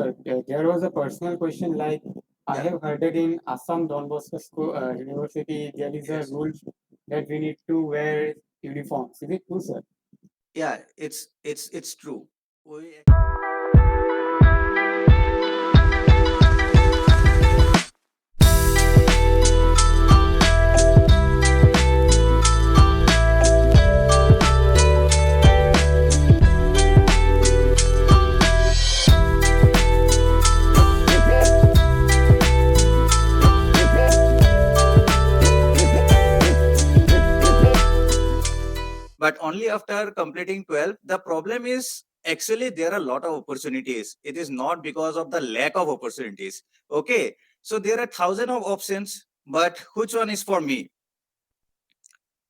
sir, there was a personal question like I Yeah. have heard that in Assam Don Bosco School, University there is a Yes. rule that we need to wear uniforms. Is it true, sir? Yeah, it's true. We but only after completing 12. The problem is actually there are a lot of opportunities. It is not because of the lack of opportunities. Okay, so there are thousands of options, but which one is for me?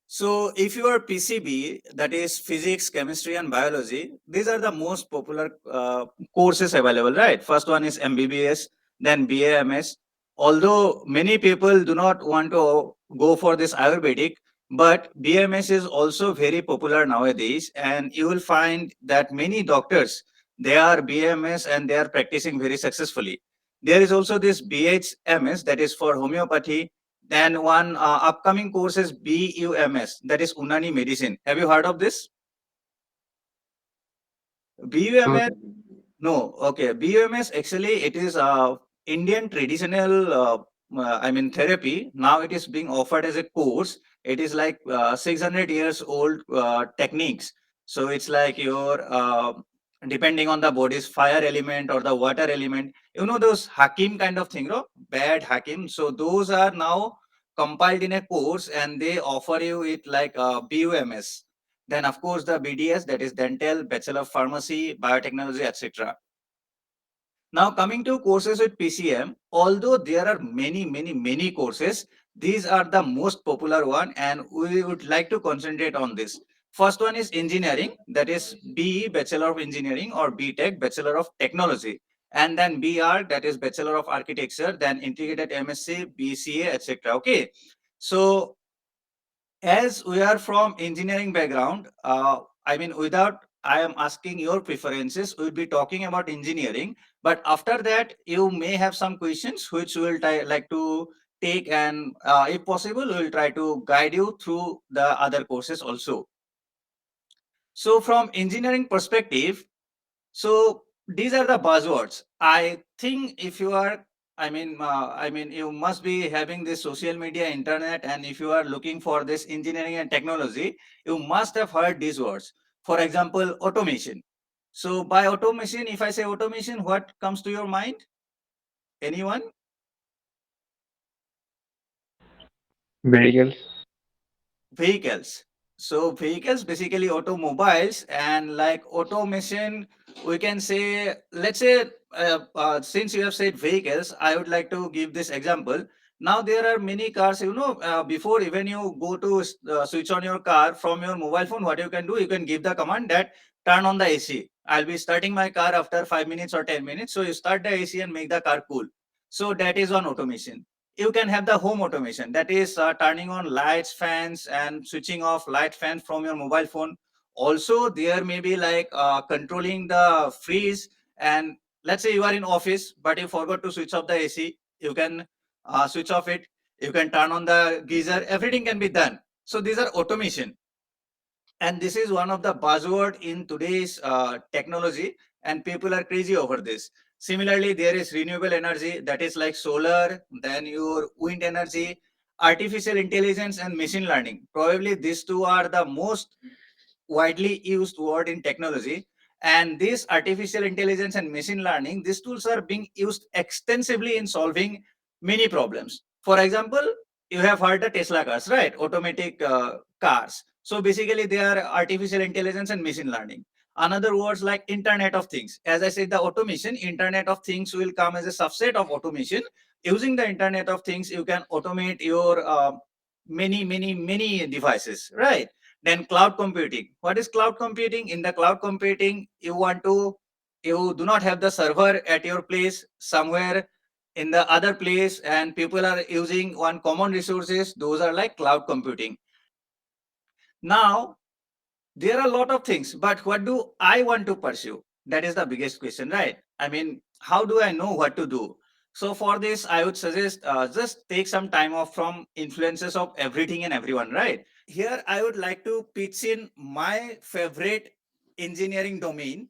So if you are PCB, that is physics, chemistry, and biology, these are the most popular courses available, right? First one is MBBS, then BAMS. Although many people do not want to go for this Ayurvedic, but BMS is also very popular nowadays, and you will find that many doctors, they are BMS and they are practicing very successfully. There is also this BHMS, that is for homeopathy. Then one upcoming course is BUMS, that is Unani medicine. Have you heard of this? No, BUMS? sir. No. Okay. BUMS actually it is Indian traditional, I mean therapy. Now it is being offered as a course. It is like 600 years old techniques. So it's like your depending on the body's fire element or the water element. You know those Hakim kind of thing, no? Bad Hakim. So those are now compiled in a course and they offer you it like BUMS. Then of course the BDS, that is dental, Bachelor of Pharmacy, Biotechnology, etc. Now coming to courses with PCM, although there are many courses, these are the most popular one and we would like to concentrate on this. First one is engineering, that is BE, Bachelor of Engineering, or BTech, Bachelor of Technology. And then BR, that is Bachelor of Architecture, then integrated MSc, BCA, etc. Okay. So as we are from engineering background, I mean, without I am asking your preferences, we'll be talking about engineering. But after that, you may have some questions which we'll like to take, and if possible, we'll try to guide you through the other courses also. So, from engineering perspective, so these are the buzzwords. I think if you are, you must be having this social media, internet, and if you are looking for this engineering and technology, you must have heard these words. For example, automation. So by automation, if I say automation, what comes to your mind? Anyone? Vehicles. Vehicles. So vehicles, basically automobiles, and like automation, we can say, let's say, since you have said vehicles, I would like to give this example. Now there are many cars, before even you go to switch on your car from your mobile phone, what you can do, you can give the command that turn on the AC. I'll be starting my car after 5 minutes or 10 minutes. So you start the AC and make the car cool. So that is one automation. You can have the home automation, that is turning on lights, fans, and switching off light fans from your mobile phone. Also there may be like controlling the freeze, and let's say you are in office but you forgot to switch off the AC, you can switch off it, you can turn on the geyser, everything can be done. So these are automation, and this is one of the buzzword in today's technology, and people are crazy over this. Similarly, there is renewable energy, that is like solar, then your wind energy, artificial intelligence, and machine learning. Probably these two are the most widely used word in technology. And this artificial intelligence and machine learning, these tools are being used extensively in solving many problems. For example, you have heard the Tesla cars, right? Automatic cars. So basically, they are artificial intelligence and machine learning. Another words like Internet of Things. As I said, the automation, Internet of Things will come as a subset of automation. Using the Internet of Things, you can automate your many devices, right? Then cloud computing. What is cloud computing? In the cloud computing, you do not have the server at your place, somewhere in the other place, and people are using one common resources. Those are like cloud computing. Now, there are a lot of things, but what do I want to pursue? That is the biggest question, right? I mean, how do I know what to do? So for this, I would suggest just take some time off from influences of everything and everyone, right? Here, I would like to pitch in my favorite engineering domain,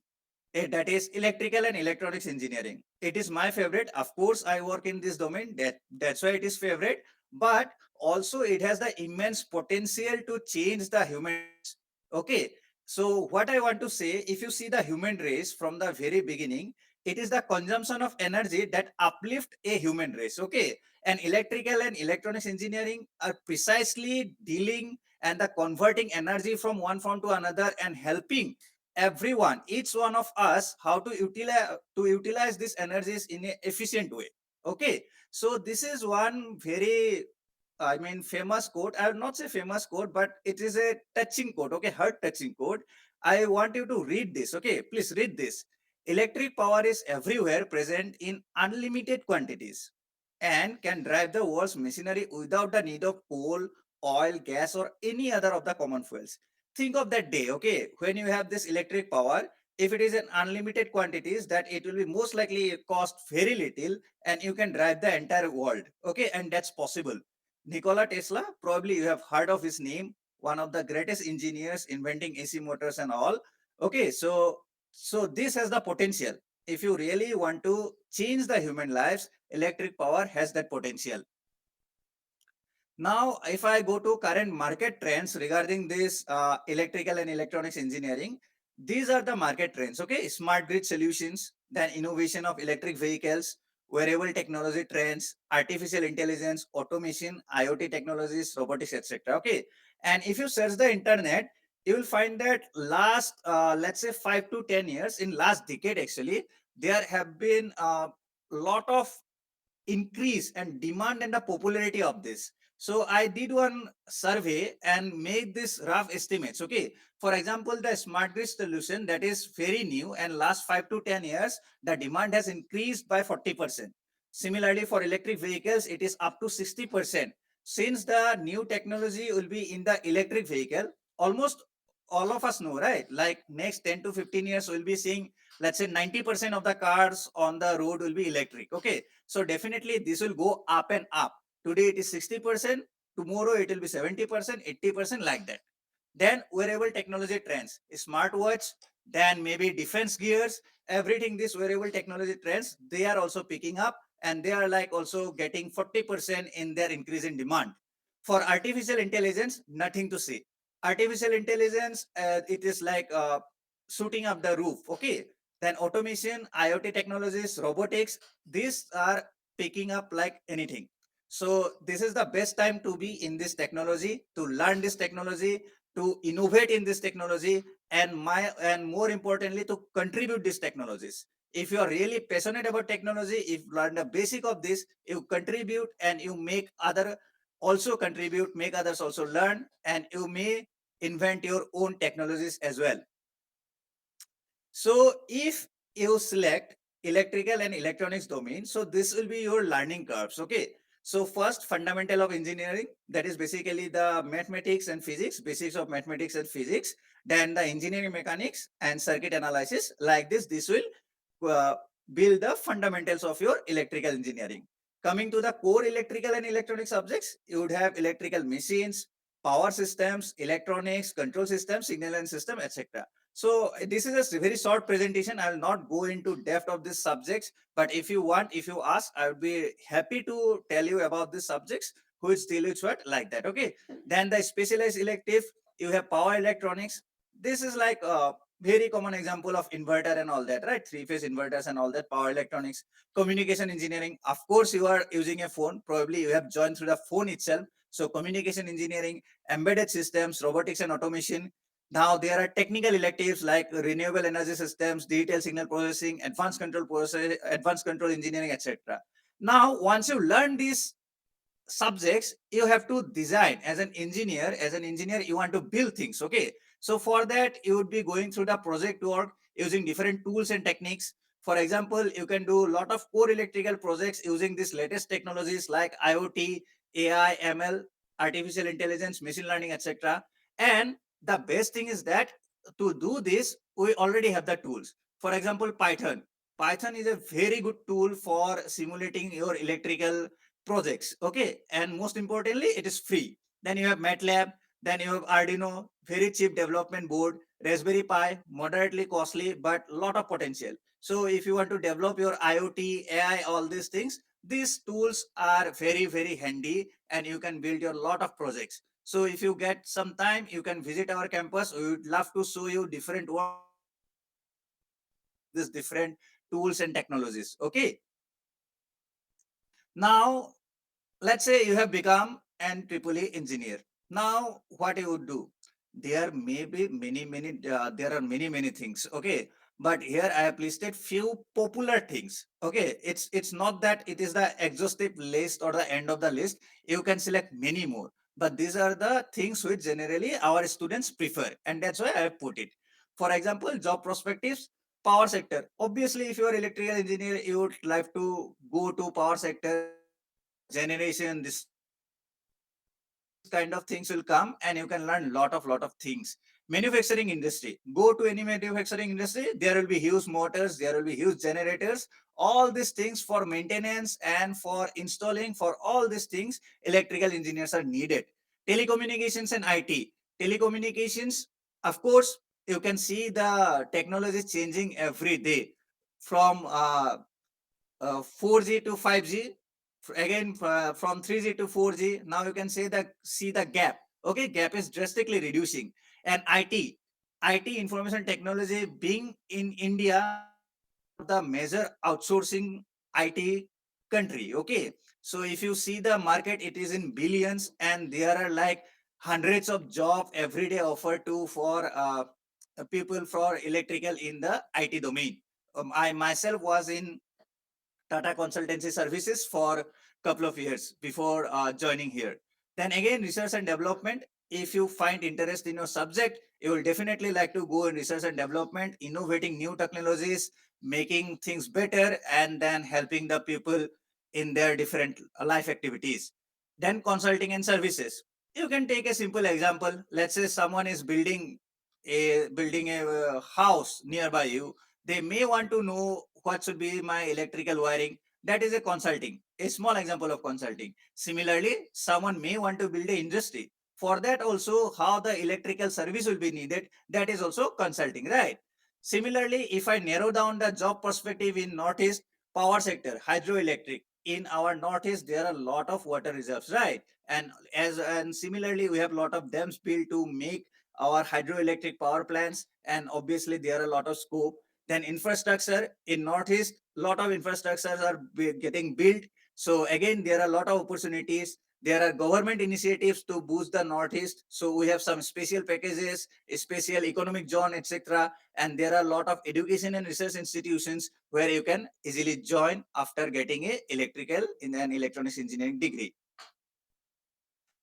that is electrical and electronics engineering. It is my favorite. Of course, I work in this domain. That's why it is favorite. But also, it has the immense potential to change the human race. Okay. So what I want to say, if you see the human race from the very beginning, it is the consumption of energy that uplift a human race. Okay. And electrical and electronics engineering are precisely dealing and the converting energy from one form to another and helping everyone, each one of us, how to utilize these energies in an efficient way. Okay, so this is one very, I mean, famous quote. I will not say famous quote, but it is a touching quote. Okay, heart touching quote. I want you to read this. Okay, please read this. Electric power is everywhere present in unlimited quantities and can drive the world's machinery without the need of coal, oil, gas, or any other of the common fuels. Think of that day, okay, when you have this electric power. If it is an unlimited quantities, that it will be most likely cost very little and you can drive the entire world. Okay, and that's possible. Nikola Tesla, probably you have heard of his name, one of the greatest engineers inventing AC motors and all. Okay, so this has the potential. If you really want to change the human lives, electric power has that potential. Now, if I go to current market trends regarding this electrical and electronics engineering, these are the market trends. Okay, smart grid solutions, then innovation of electric vehicles, wearable technology trends, artificial intelligence, automation, IoT technologies, robotics, etc. Okay, and if you search the internet, you will find that last, let's say, 5 to 10 years, in last decade actually, there have been a lot of increase and demand and the popularity of this. So I did one survey and made this rough estimates. Okay, for example, the smart grid solution that is very new and last 5 to 10 years, the demand has increased by 40%. Similarly, for electric vehicles, it is up to 60%. Since the new technology will be in the electric vehicle, almost all of us know, right? Like next 10 to 15 years, we'll be seeing, let's say, 90% of the cars on the road will be electric. Okay, so definitely this will go up and up. Today it is 60%, tomorrow it will be 70%, 80%, like that. Then wearable technology trends, smartwatch, then maybe defense gears, everything, this wearable technology trends, they are also picking up and they are like also getting 40% in their increase in demand. For artificial intelligence, nothing to say. Artificial intelligence, it is like shooting up the roof. Okay, then automation, IoT technologies, robotics, these are picking up like anything. So this is the best time to be in this technology, to learn this technology, to innovate in this technology, and more importantly, to contribute these technologies. If you are really passionate about technology, if you learn the basic of this, you contribute and you make other also contribute, make others also learn, and you may invent your own technologies as well. So if you select electrical and electronics domain, so this will be your learning curves. Okay. So first, fundamental of engineering, that is basically the mathematics and physics, basics of mathematics and physics. Then the engineering mechanics and circuit analysis. Like this will uh, build the fundamentals of your electrical engineering. Coming to the core electrical and electronic subjects, you would have electrical machines, power systems, electronics, control systems, signal and system, etc. So this is a very short presentation. I will not go into depth of these subjects, but if you want, if you ask, I would be happy to tell you about these subjects, which deal with what, like that. Okay. Then the specialized elective, you have power electronics. This is like a very common example of inverter and all that, right? Three-phase inverters and all that, power electronics. Communication engineering, of course, you are using a phone. Probably you have joined through the phone itself. So communication engineering, embedded systems, robotics and automation. Now there are technical electives like renewable energy systems, digital signal processing, advanced control engineering, etc. Now, once you learn these subjects, you have to design as an engineer. As an engineer, you want to build things. Okay. So for that, you would be going through the project work using different tools and techniques. For example, you can do a lot of core electrical projects using these latest technologies like IoT, AI, ML, artificial intelligence, machine learning, etc. And the best thing is that to do this, we already have the tools. For example, Python. Python is a very good tool for simulating your electrical projects. Okay, and most importantly, it is free. Then you have MATLAB, then you have Arduino, very cheap development board, Raspberry Pi, moderately costly, but lot of potential. So if you want to develop your IoT, AI, all these things, these tools are very, very handy and you can build your lot of projects. So if you get some time, you can visit our campus. We would love to show you different these different tools and technologies. Okay. Now, let's say you have become an EEE engineer. Now, what you would do? There may be there are many things. Okay. But here I have listed few popular things. Okay. It's not that it is the exhaustive list or the end of the list. You can select many more. But these are the things which generally our students prefer. And that's why I have put it. For example, job perspectives, power sector. Obviously, if you are electrical engineer, you would like to go to power sector, generation, this kind of things will come and you can learn lot of things. Manufacturing industry, go to any manufacturing industry, there will be huge motors, there will be huge generators, all these things for maintenance and for installing, for all these things electrical engineers are needed. Telecommunications and IT, telecommunications, of course, you can see the technology changing every day from 4G to 5G, again from 3G to 4G. Now you can say that, see the gap. Okay, gap is drastically reducing. And IT, information technology, being in India, the major outsourcing IT country. Okay, so if you see the market, it is in billions, and there are like hundreds of jobs every day offered to for people for electrical in the IT domain. I myself was in Tata Consultancy Services for a couple of years before joining here. Then again, research and development. If you find interest in your subject, you will definitely like to go in research and development, innovating new technologies, making things better, and then helping the people in their different life activities. Then consulting and services. You can take a simple example. Let's say someone is building a house nearby you. They may want to know what should be my electrical wiring. That is a consulting, a small example of consulting. Similarly, someone may want to build an industry. For that also, how the electrical service will be needed, that is also consulting, right? Similarly, if I narrow down the job perspective in Northeast, power sector, hydroelectric, in our Northeast, there are a lot of water reserves, right? And similarly, we have a lot of dams built to make our hydroelectric power plants, and obviously there are a lot of scope. Then infrastructure in Northeast, lot of infrastructures are getting built. So again, there are a lot of opportunities. There are government initiatives to boost the Northeast. So we have some special packages, a special economic zone, etc. And there are a lot of education and research institutions where you can easily join after getting a electrical in an electronics engineering degree.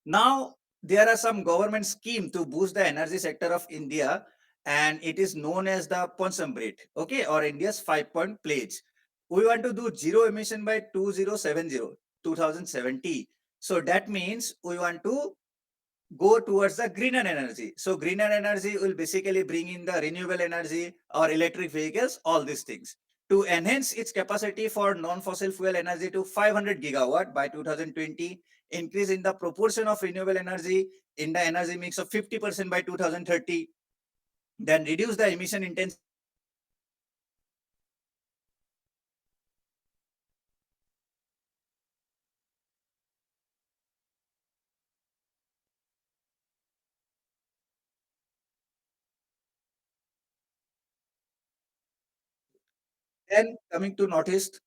Now, there are some government scheme to boost the energy sector of India, and it is known as the Ponsamrit, okay, or India's 5-point pledge. We want to do zero emission by 2070. So that means we want to go towards the greener energy. So greener energy will basically bring in the renewable energy or electric vehicles, all these things. To enhance its capacity for non-fossil fuel energy to 500 gigawatt by 2020, increase in the proportion of renewable energy in the energy mix of 50% by 2030, then reduce the emission intensity. Then coming to Northeast,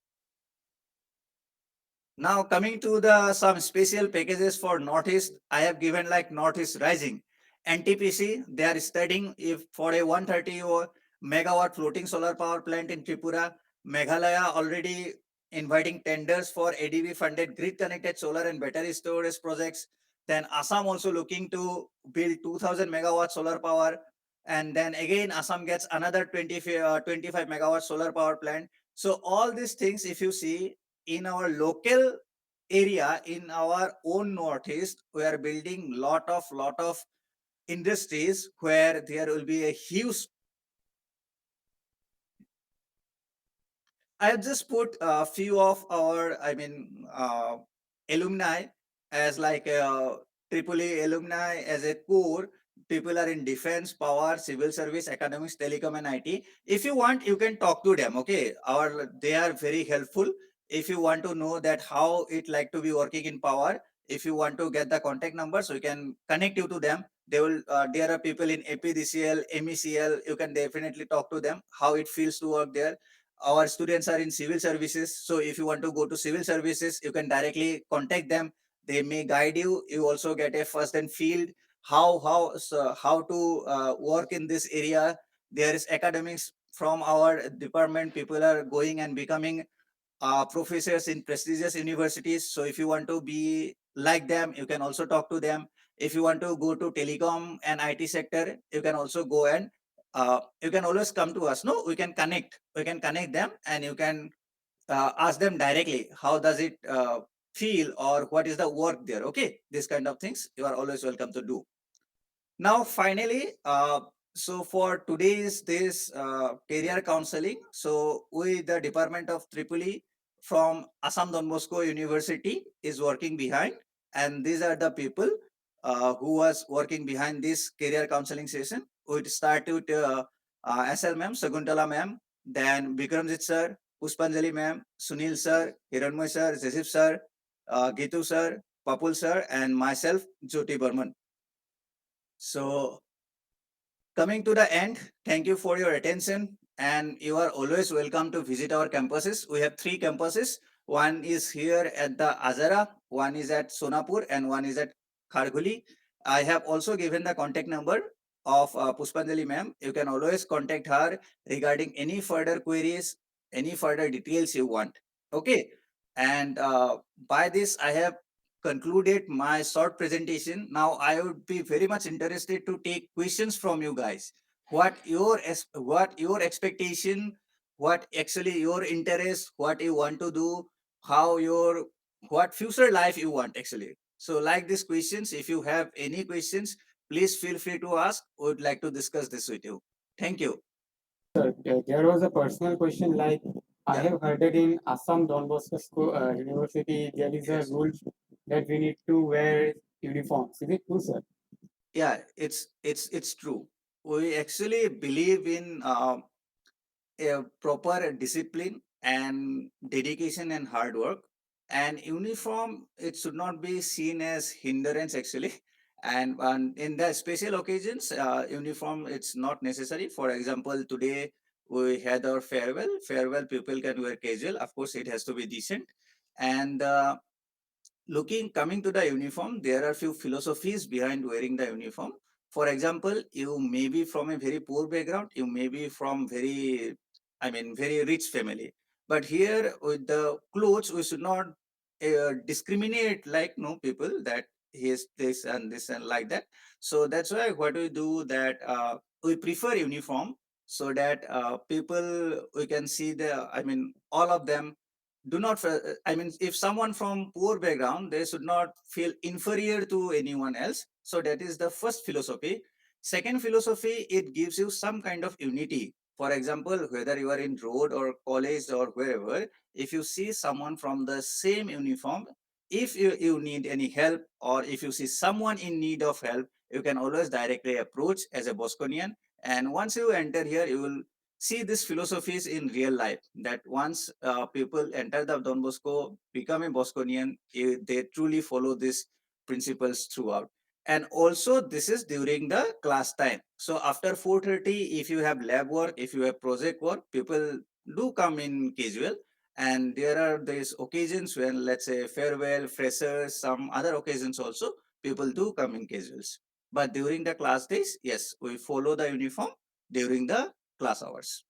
now coming to the some special packages for Northeast, I have given like Northeast Rising. NTPC, they are studying if for a 130 or megawatt floating solar power plant in Tripura. Meghalaya already inviting tenders for ADB funded grid connected solar and battery storage projects. Then Assam also looking to build 2000 megawatt solar power. And then again, Assam gets another 25 megawatt solar power plant. So all these things, if you see, in our local area, in our own Northeast, we are building lot of industries where there will be a huge. I have just put a few of our, alumni as like triple E alumni as a core. People are in defense, power, civil service, academics, telecom, and IT. If you want, you can talk to them. Okay, they are very helpful. If you want to know that how it like to be working in power, if you want to get the contact numbers, we can connect you to them. They will. There are people in APDCL, MECL. You can definitely talk to them. How it feels to work there. Our students are in civil services, so if you want to go to civil services, you can directly contact them. They may guide you. You also get a first and field how to work in this area. There is academics from our department. People are going and becoming professors in prestigious universities. So if you want to be like them, you can also talk to them. If you want to go to telecom and IT sector, you can also go and you can always come to us. No, we can connect. We can connect them, and you can ask them directly. How does it feel, or what is the work there? Okay, this kind of things you are always welcome to do. Now, finally, so for today's this career counseling, so we, the Department of Triple E from Assam Don Bosco University, is working behind, and these are the people who was working behind this career counseling session. We start with SL ma'am, Saguntala ma'am, then Bikramjit sir, Puspanjali ma'am, Sunil sir, Hiranmoy sir, Joseph sir, Gitu sir, Papul sir, and myself, Jyoti Burman. So coming to the end, thank you for your attention, and you are always welcome to visit our campuses. We have 3 campuses. One is here at the Azara, one is at Sonapur, and one is at Kharguli. I have also given the contact number of Puspanjali ma'am. You can always contact her regarding any further queries, any further details you want. Okay. And by this, I have concluded my short presentation. Now I would be very much interested to take questions from you guys. What your expectation, what actually your interest, what you want to do, how your what future life you want actually. So like these questions, if you have any questions, please feel free to ask. Would like to discuss this with you. Thank you. Sir, there was a personal question like I Yeah. have heard that in Assam Don Bosco School, University there is Yes. a rule that we need to wear uniforms. Is it true, sir? Yeah, it's true. We actually believe in a proper discipline and dedication and hard work. And uniform, it should not be seen as hindrance actually. And in the special occasions, uniform it's not necessary. For example, today we had our farewell. Farewell people can wear casual. Of course, it has to be decent. And coming to the uniform, there are few philosophies behind wearing the uniform. For example, you may be from a very poor background, you may be from very rich family, but here with the clothes we should not discriminate like no people that he is this and like that. So that's why what we do that we prefer uniform, so that people we can see all of them do not if someone from poor background, they should not feel inferior to anyone else. So that is the first philosophy. Second philosophy, it gives you some kind of unity. For example, whether you are in road or college or wherever, if you see someone from the same uniform, if you need any help, or if you see someone in need of help, you can always directly approach as a Bosconian. And once you enter here, you will see these philosophies in real life, that once people enter the Don Bosco, become a Bosconian, they truly follow these principles throughout. And also this is during the class time. So after 4:30, if you have lab work, if you have project work, people do come in casual. And there are these occasions when, let's say, farewell, freshers, some other occasions also, people do come in casuals. But during the class days, yes, we follow the uniform during the class hours.